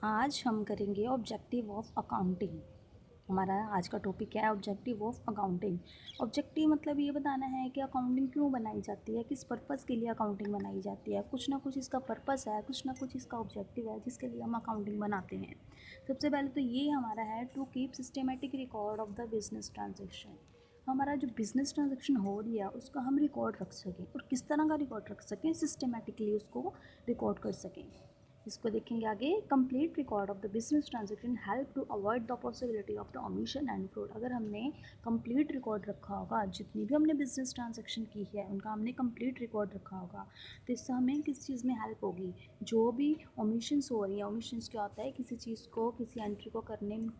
आज हम करेंगे ऑब्जेक्टिव ऑफ अकाउंटिंग। हमारा आज का टॉपिक क्या है? Objective of accounting. ऑब्जेक्टिव मतलब ये बताना है कि अकाउंटिंग क्यों बनाई जाती है, किस पर्पज़ के लिए अकाउंटिंग बनाई जाती है। कुछ ना कुछ इसका पर्पज़ है, कुछ ना कुछ इसका ऑब्जेक्टिव है जिसके लिए हम अकाउंटिंग बनाते हैं। सबसे पहले तो ये हमारा है to keep systematic record of the business transaction. हमारा जो बिजनेस ट्रांजेक्शन हो रही है उसका हम रिकॉर्ड रख सकें, और किस तरह का रिकॉर्ड रख सकें, सिस्टमेटिकली उसको रिकॉर्ड कर सकें। इसको देखेंगे आगे। Complete record of the business transaction help to avoid the possibility of the omission and fraud. अगर हमने कंप्लीट रिकॉर्ड रखा होगा, जितनी भी हमने बिजनेस ट्रांजेक्शन की है उनका हमने कंप्लीट रिकॉर्ड रखा होगा, तो इससे हमें किस चीज़ में हेल्प होगी? जो भी ओमिशंस हो रही हैं, ओमिशंस क्या होता है? किसी चीज़ को, किसी एंट्री को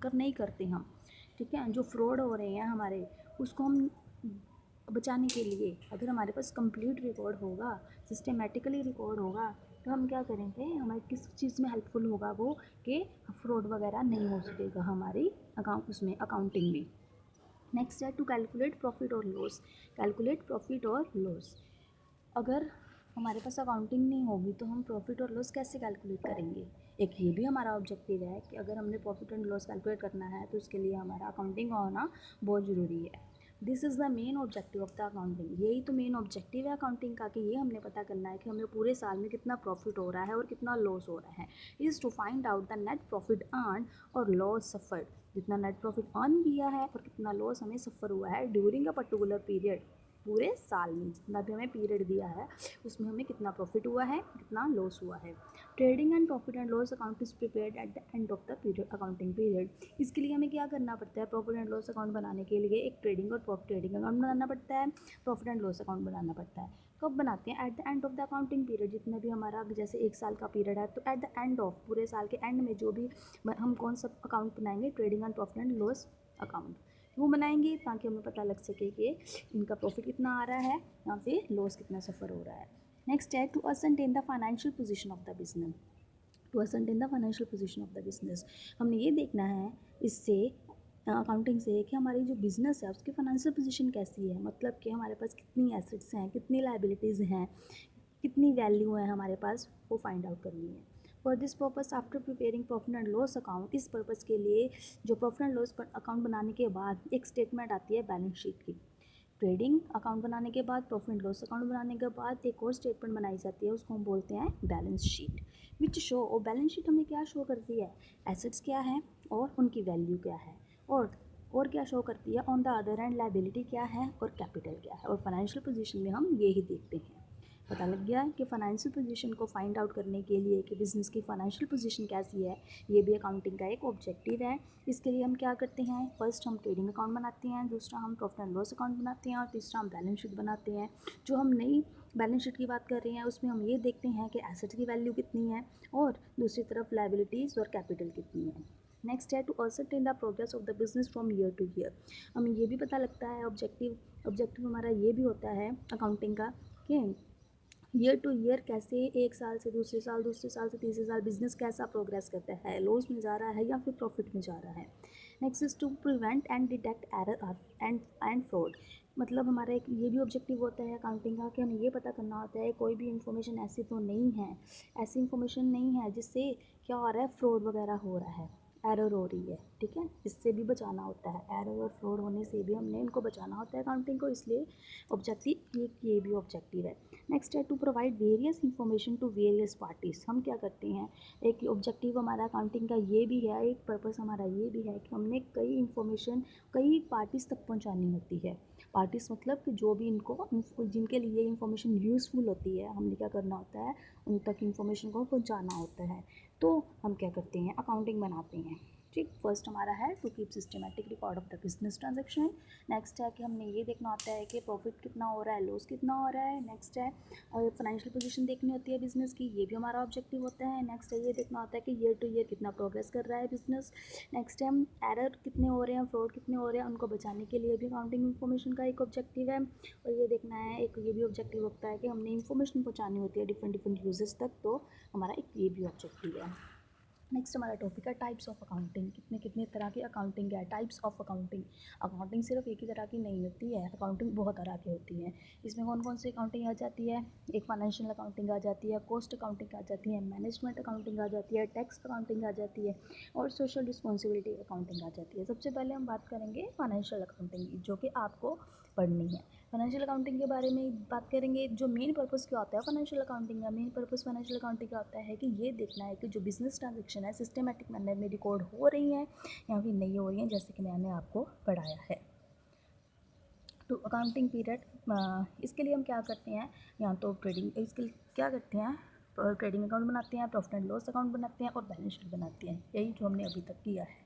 नहीं करते हम, ठीक है। जो फ्रॉड हो रहे हैं हमारे, उसको हम बचाने के लिए अगर हमारे पास कंप्लीट रिकॉर्ड होगा, सिस्टमेटिकली रिकॉर्ड होगा, तो हम क्या करेंगे, हमारे किस चीज़ में हेल्पफुल होगा वो, कि फ्रॉड वगैरह नहीं हो सकेगा हमारी अकाउंटिंग में। नेक्स्ट है टू कैलकुलेट प्रॉफिट और लॉस। कैलकुलेट प्रॉफिट और लॉस। अगर हमारे पास अकाउंटिंग नहीं होगी तो हम प्रॉफिट और लॉस कैसे कैलकुलेट करेंगे? एक ये भी हमारा ऑब्जेक्टिव है कि अगर हमने प्रॉफिट एंड लॉस कैलकुलेट करना है तो उसके लिए हमारा अकाउंटिंग होना बहुत ज़रूरी है। This is the main objective of the accounting. यही तो मेन ऑब्जेक्टिव है अकाउंटिंग का, कि ये हमने पता करना है कि हमें पूरे साल में कितना प्रॉफिट हो रहा है और कितना लॉस हो रहा है। Is to find out the net profit earn और लॉस सफ़र्ड। जितना नेट प्रॉफिट अर्न किया है और कितना लॉस हमें सफ़र हुआ है ड्यूरिंग अ पर्टिकुलर पीरियड। पूरे साल में जितना भी हमें पीरियड दिया है उसमें हमें कितना प्रॉफिट हुआ है, कितना लॉस हुआ है। Trading and profit and loss account is prepared at the end of the period, accounting period. इसके लिए हमें क्या करना पड़ता है? प्रॉफिट एंड लॉस अकाउंट बनाने के लिए एक ट्रेडिंग और ट्रेडिंग अकाउंट बनाना पड़ता है, प्रॉफिट एंड लॉस अकाउंट बनाना पड़ता है। कब बनाते हैं? At the end of the accounting period. जितना भी हमारा, जैसे एक साल का पीरियड है तो एट द एंड ऑफ, पूरे साल के एंड में जो भी हम कौन सा अकाउंट बनाएंगे, trading and profit and loss account वो बनाएंगे, ताकि हमें पता लग सके कि इनका प्रॉफिट कितना आ रहा है या फिर लॉस कितना सफ़र हो रहा है। नेक्स्ट है to ascertain the financial position of the business. To ascertain the financial position of the business, हमने ये देखना है इससे अकाउंटिंग से कि हमारी जो बिज़नेस है उसकी फाइनेंशियल पोजीशन कैसी है। मतलब कि हमारे पास कितनी एसेट्स हैं, कितनी लाइबिलिटीज़ हैं, कितनी वैल्यू है हमारे पास, वो फाइंड आउट करनी है। For this purpose after preparing profit and loss account, इस पर्पज़ के लिए जो प्रॉफिट एंड लॉस अकाउंट बनाने के बाद एक स्टेटमेंट आती है बैलेंस शीट की। ट्रेडिंग अकाउंट बनाने के बाद, प्रॉफिट एंड लॉस अकाउंट बनाने के बाद एक और स्टेटमेंट बनाई जाती है, उसको हम बोलते हैं बैलेंस शीट। विच शो, और बैलेंस शीट हमें क्या शो करती है? एसेट्स क्या है और उनकी वैल्यू क्या है, और क्या शो करती है? On the other hand liability क्या है और कैपिटल क्या है। और फाइनेंशियल पोजीशन में हम यही देखते हैं। पता लग गया कि फाइनेंशियल पोजीशन को फाइंड आउट करने के लिए कि बिज़नेस की फाइनेंशियल पोजीशन कैसी है, ये भी अकाउंटिंग का एक ऑब्जेक्टिव है। इसके लिए हम क्या करते हैं? फर्स्ट हम ट्रेडिंग अकाउंट बनाते हैं, दूसरा हम प्रॉफिट एंड लॉस अकाउंट बनाते हैं, और तीसरा हम बैलेंस शीट बनाते हैं। जो हम नई बैलेंस शीट की बात कर रहे हैं उसमें हम ये देखते हैं कि एसेट्स की वैल्यू कितनी है और दूसरी तरफ लाइबिलिटीज़ और कैपिटल कितनी है। नेक्स्ट है to ascertain the progress of the business from year to year. हमें ये भी पता लगता है, ऑब्जेक्टिव हमारा ये भी होता है अकाउंटिंग का, कि ईयर टू ईयर कैसे, एक साल से दूसरे साल, दूसरे साल से तीसरे साल बिजनेस कैसा प्रोग्रेस करता है, लॉस में जा रहा है या फिर प्रॉफिट में जा रहा है। Next is to prevent and detect error and fraud. मतलब हमारा एक ये भी ऑब्जेक्टिव होता है अकाउंटिंग का, कि हमें ये पता करना होता है कोई भी इंफॉर्मेशन ऐसी तो नहीं है, ऐसी इंफॉर्मेशन नहीं है जिससे क्या हो रहा है, फ्रॉड वगैरह हो रहा है, एरर हो रही है, ठीक है। इससे भी बचाना होता है, एरर और फ्रॉड होने से भी हमने इनको बचाना होता है अकाउंटिंग को, इसलिए ऑब्जेक्टिव ये भी ऑब्जेक्टिव है। नेक्स्ट है to provide various information to various parties. हम क्या करते हैं, एक ऑब्जेक्टिव हमारा अकाउंटिंग का ये भी है, एक पर्पस हमारा ये भी है कि हमने कई इंफॉर्मेशन कई पार्टीज़ तक पहुंचानी होती है। पार्टीज़ मतलब कि जो भी जिनके लिए इंफॉर्मेशन यूज़फुल होती है, हमने क्या करना होता है, उन तक इंफॉर्मेशन को पहुंचाना होता है। तो हम क्या करते हैं, अकाउंटिंग बनाते हैं, ठीक। फर्स्ट हमारा है to keep systematic record of the business transaction. Next है कि हमने ये देखना होता है कि प्रॉफिट कितना हो रहा है, लॉस कितना हो रहा है। नेक्स्ट है फाइनेंशियल पोजीशन देखनी होती है बिजनेस की, ये भी हमारा ऑब्जेक्टिव होता है। नेक्स्ट है ये देखना होता है कि ईयर टू ईयर कितना प्रोग्रेस कर रहा है बिजनेस। नेक्स्ट है एरर कितने हो रहे हैं, फ्रॉड कितने हो रहे हैं, उनको बचाने के लिए भी अकाउंटिंग इन्फॉर्मेशन का एक ऑब्जेक्टिव है। और ये देखना है, एक ये भी ऑब्जेक्टिव होता है कि हमने इन्फॉर्मेशन पहुँचानी होती है डिफरेंट यूजर्स तक, तो हमारा एक ये भी ऑब्जेक्टिव है। नेक्स्ट हमारा टॉपिक है टाइप्स ऑफ अकाउंटिंग। कितने कितने तरह की अकाउंटिंग है, टाइप्स ऑफ अकाउंटिंग। अकाउंटिंग सिर्फ एक ही तरह की नहीं होती है, अकाउंटिंग बहुत तरह की होती है। इसमें कौन कौन सी अकाउंटिंग आ जाती है? एक फाइनेंशियल अकाउंटिंग आ जाती है, कॉस्ट अकाउंटिंग आ जाती है, मैनेजमेंट अकाउंटिंग आ जाती है, टैक्स अकाउंटिंग आ जाती है और सोशल रिस्पॉन्सिबिलिटी अकाउंटिंग आ जाती है। सबसे पहले हम बात करेंगे फाइनेंशियल अकाउंटिंग की, जो कि आपको पढ़नी है। फाइनेंशियल अकाउंटिंग के बारे में बात करेंगे। जो मेन पर्पस क्या होता है फाइनेंशियल अकाउंटिंग का? मेन पर्पस फाइनेंशियल अकाउंटिंग का होता है कि ये देखना है कि जो बिजनेस ट्रांजेक्शन है सिस्टमेटिक मैनर में रिकॉर्ड हो रही हैं या फिर नहीं हो रही हैं, जैसे कि मैंने आपको पढ़ाया है। तो अकाउंटिंग पीरियड, इसके लिए हम क्या करते हैं, या तो ट्रेडिंग, इसके लिए क्या करते हैं, ट्रेडिंग अकाउंट बनाते हैं, प्रॉफिट एंड लॉस अकाउंट बनाते हैं और बैलेंस शीट बनाते हैं। यही जो हमने अभी तक किया है।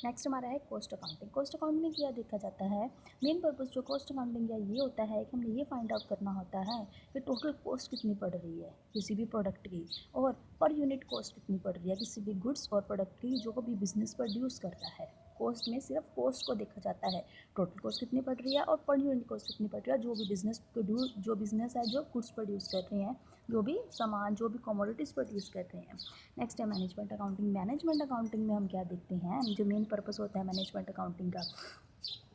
नेक्स्ट हमारा है कॉस्ट अकाउंटिंग। कॉस्ट अकाउंटिंग में क्या देखा जाता है? मेन पर्पस जो कॉस्ट अकाउंटिंग का ये होता है कि हमें ये फाइंड आउट करना होता है कि टोटल कॉस्ट कितनी पड़ रही है किसी भी प्रोडक्ट की, और पर यूनिट कॉस्ट कितनी पड़ रही है किसी भी गुड्स और प्रोडक्ट की जो भी बिजनेस प्रोड्यूस करता है। कॉस्ट में सिर्फ कॉस्ट को देखा जाता है, टोटल कॉस्ट कितनी पड़ रही है और पर यूनिट कॉस्ट कितनी पड़ रही है। जो भी बिजनेस है जो गुड्स प्रोड्यूस कर रहे हैं, जो भी सामान, जो भी कमोडिटीज़ प्रोड्यूस कर रहे हैं। नेक्स्ट है मैनेजमेंट अकाउंटिंग। मैनेजमेंट अकाउंटिंग में हम क्या देखते हैं, जो मेन पर्पस होता है मैनेजमेंट अकाउंटिंग का,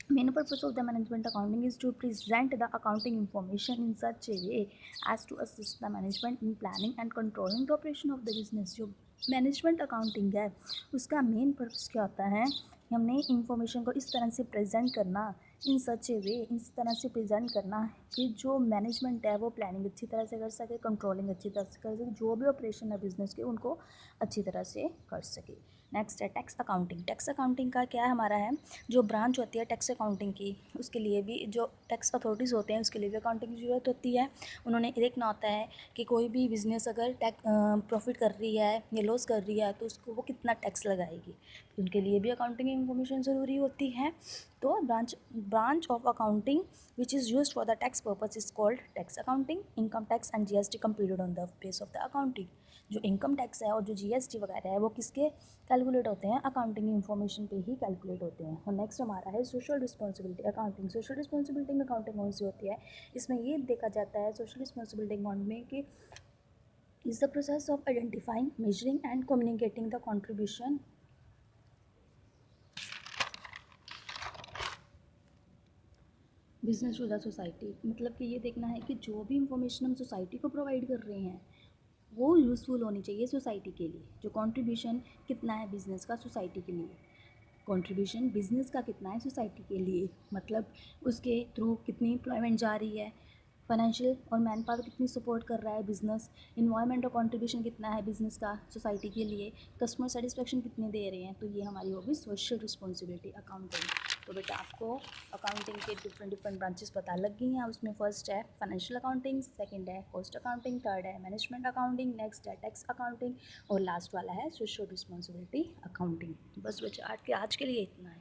main purpose of the management accounting is to present the accounting information in such a way as to assist the management in planning and controlling the operation of the business। जो management accounting है उसका main purpose क्या होता है, हमने information को इस तरह से प्रेजेंट करना, इन सच ए वे, इस तरह से प्रेजेंट करना कि जो मैनेजमेंट है वो प्लानिंग अच्छी तरह से कर सके, कंट्रोलिंग अच्छी तरह से कर सके, जो भी ऑपरेशन है बिजनेस के उनको अच्छी तरह से कर सके। नेक्स्ट है टैक्स अकाउंटिंग। टैक्स अकाउंटिंग का क्या हमारा है, जो ब्रांच होती है टैक्स अकाउंटिंग की, उसके लिए भी जो टैक्स अथॉरिटीज़ होते हैं उसके लिए भी अकाउंटिंग की ज़रूरत होती है। उन्होंने देखना होता है कि कोई भी बिज़नेस अगर प्रॉफिट कर रही है या लॉस कर रही है तो उसको वो कितना टैक्स लगाएगी, तो उनके लिए भी अकाउंटिंग इन्फॉर्मेशन ज़रूरी होती है। तो branch of accounting which is used for the tax purpose is called tax accounting. Income tax and GST computed on the base of the accounting. जो इनकम टैक्स है और जो जीएसटी वगैरह है वो किसके कैलकुलेट होते हैं, अकाउंटिंग इन्फॉर्मेशन पे ही कैलकुलेट होते हैं। और नेक्स्ट हमारा है social responsibility accounting. Social responsibility में अकाउंटिंग कौन सी होती है, इसमें ये देखा जाता है सोशल रिस्पॉन्सिबिलिटी अकाउंट में कि is the process of identifying, measuring and communicating the contribution business to the society. मतलब कि ये देखना है कि जो भी इंफॉर्मेशन हम सोसाइटी को प्रोवाइड कर रहे हैं वो यूज़फुल होनी चाहिए सोसाइटी के लिए। जो कंट्रीब्यूशन कितना है बिज़नेस का सोसाइटी के लिए, कंट्रीब्यूशन बिज़नेस का कितना है सोसाइटी के लिए, मतलब उसके थ्रू कितनी एम्प्लॉयमेंट जा रही है, फाइनेंशियल और मैन पावर कितनी सपोर्ट कर रहा है बिज़नेस, इन्वायरमेंट और कंट्रीब्यूशन कितना है बिज़नेस का सोसाइटी के लिए, कस्टमर सेटिस्फेक्शन कितने दे रहे हैं। तो ये हमारी होगी सोशल रिस्पॉन्सिबिलिटी अकाउंटिंग। तो बेटा आपको अकाउंटिंग के डिफरेंट डिफरेंट ब्रांचेस पता लग गई हैं। उसमें फर्स्ट है फाइनेंशियल अकाउंटिंग, सेकंड है कॉस्ट अकाउंटिंग, थर्ड है मैनेजमेंट अकाउंटिंग, नेक्स्ट है टैक्स अकाउंटिंग और लास्ट वाला है सोशल रिस्पॉन्सिबिलिटी अकाउंटिंग। बस बच्चा आज के लिए इतना है।